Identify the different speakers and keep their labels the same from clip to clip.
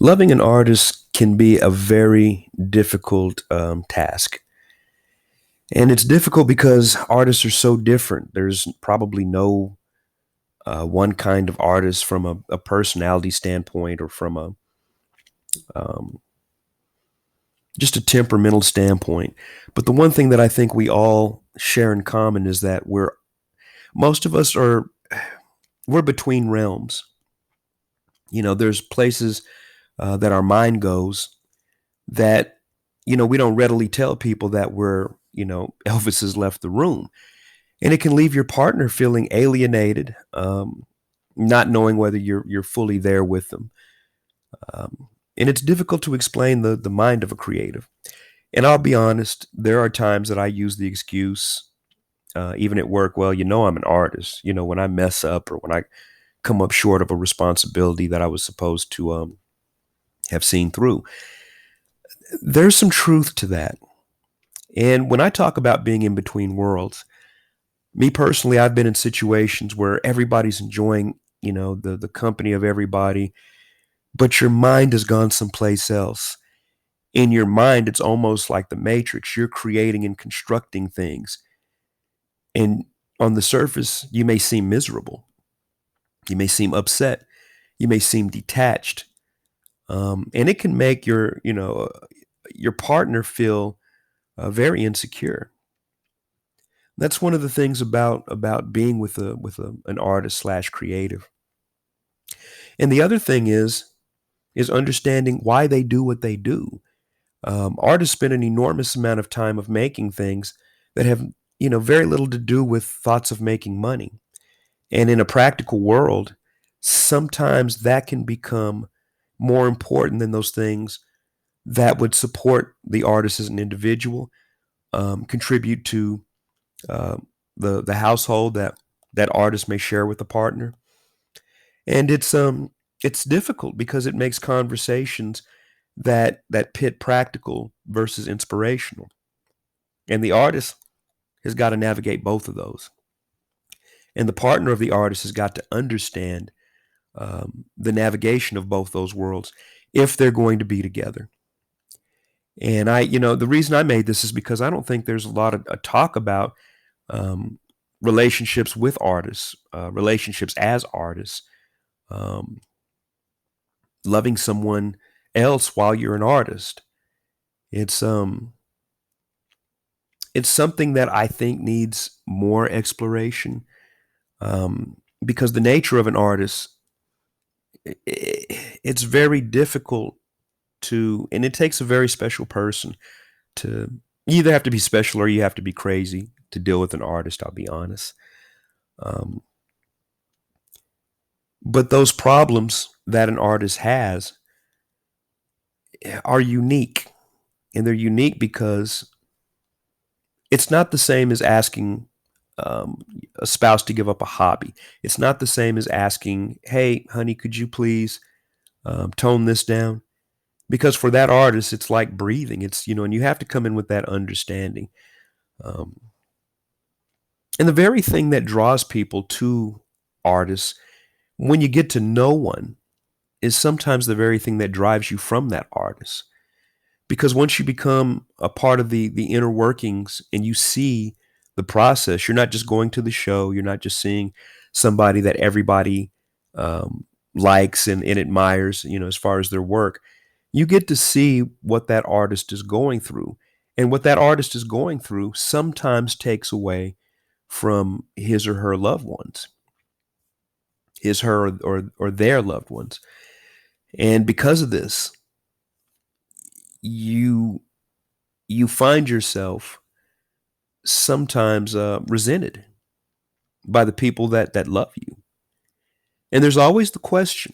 Speaker 1: Loving an artist can be a very difficult task. And it's difficult because artists are so different. There's probably no one kind of artist from a personality standpoint or from a um, just a temperamental standpoint. But the one thing that I think we all share in common is that most of us we're between realms. There's places that our mind goes that we don't readily tell people that Elvis has left the room, and it can leave your partner feeling alienated, not knowing whether you're fully there with them. And it's difficult to explain the mind of a creative. And I'll be honest, there are times that I use the excuse, even at work. Well, I'm an artist. When I mess up or when I come up short of a responsibility that I was supposed to have seen through, there's some truth to that. And when I talk about being in between worlds, me personally, I've been in situations where everybody's enjoying, the company of everybody, but your mind has gone someplace else. In your mind, it's almost like the Matrix. You're creating and constructing things. And on the surface, you may seem miserable. You may seem upset. You may seem detached. And it can make your partner feel very insecure. That's one of the things about being an artist slash creative. And the other thing is understanding why they do what they do. Artists spend an enormous amount of time of making things that have very little to do with thoughts of making money. And in a practical world, sometimes that can become more important than those things that would support the artist as an individual, contribute to uh, the household that artist may share with a partner. And it's difficult because it makes conversations that pit practical versus inspirational. And the artist has got to navigate both of those. And the partner of the artist has got to understand the navigation of both those worlds if they're going to be together. And the reason I made this is because I don't think there's a lot of talk about um, relationships with artists, relationships as artists, um, loving someone else while you're an artist. It's um, it's something that I think needs more exploration, because the nature of an artist, it's very difficult and it takes a very special person to you either have to be special or you have to be crazy to deal with an artist. I'll be honest. Um, but those problems that an artist has are unique, and they're unique because it's not the same as asking a spouse to give up a hobby. It's not the same as asking, "Hey, honey, could you please tone this down?" Because for that artist, it's like breathing. And you have to come in with that understanding. Um, and the very thing that draws people to artists when you get to know one is sometimes the very thing that drives you from that artist. Because once you become a part of the inner workings and you see the process, you're not just going to the show, you're not just seeing somebody that everybody likes and admires, as far as their work. You get to see what that artist is going through. And what that artist is going through sometimes takes away from his or her loved ones, his, her, or their loved ones. And because of this, you you find yourself sometimes resented by the people that love you. And there's always the question,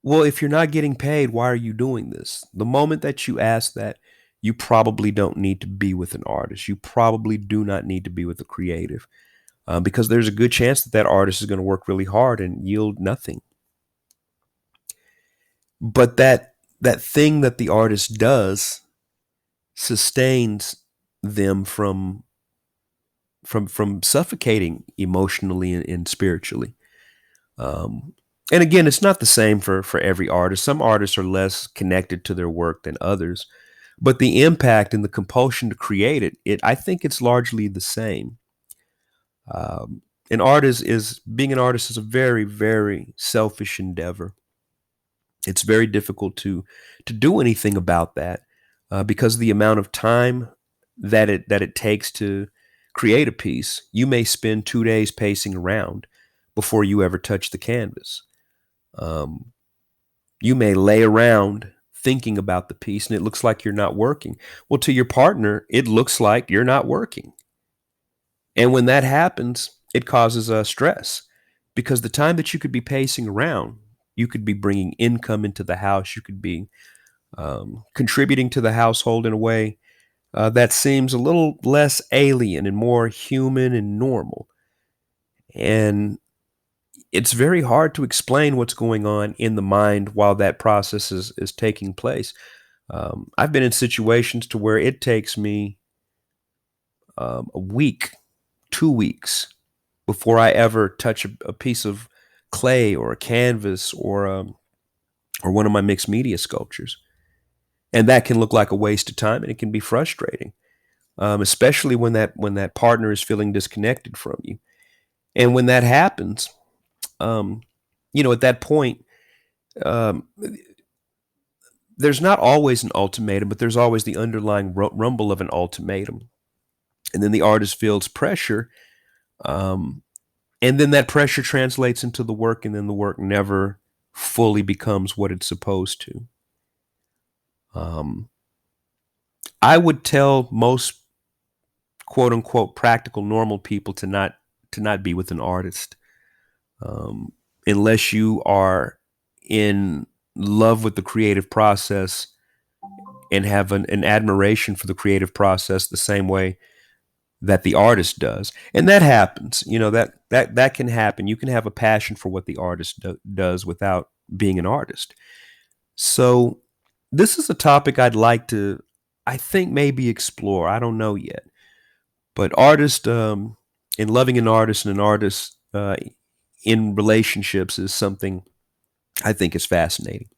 Speaker 1: well, if you're not getting paid, why are you doing this? The moment that you ask that, you probably don't need to be with an artist. You probably do not need to be with a creative, because there's a good chance that artist is going to work really hard and yield nothing. But that thing that the artist does sustains them from suffocating emotionally and spiritually. And again, it's not the same for every artist. Some artists are less connected to their work than others, but the impact and the compulsion to create it I think it's largely the same. An artist is being an artist is a very, very selfish endeavor. It's very difficult to do anything about that because of the amount of time that it takes to create a piece. You may spend 2 days pacing around before you ever touch the canvas. Um, you may lay around thinking about the piece and it looks like you're not working. Well, to your partner, it looks like you're not working. And when that happens, it causes stress because the time that you could be pacing around, you could be bringing income into the house, you could be contributing to the household in a way that seems a little less alien and more human and normal. And it's very hard to explain what's going on in the mind while that process is taking place. I've been in situations to where it takes me a week, 2 weeks before I ever touch a piece of clay or a canvas or one of my mixed media sculptures, and that can look like a waste of time, and it can be frustrating, especially when that partner is feeling disconnected from you. And when that happens, um, at that point, um, there's not always an ultimatum, but there's always the underlying rumble of an ultimatum. And then the artist feels pressure, um, and then that pressure translates into the work, and then the work never fully becomes what it's supposed to. Um, I would tell most quote unquote practical normal people to not be with an artist um, unless you are in love with the creative process and have an admiration for the creative process the same way that the artist does. And that happens. That can happen. You can have a passion for what the artist does without being an artist. So this is a topic I'd like to, I think, maybe explore. I don't know yet. But artist and loving an artist and an artist in relationships is something I think is fascinating.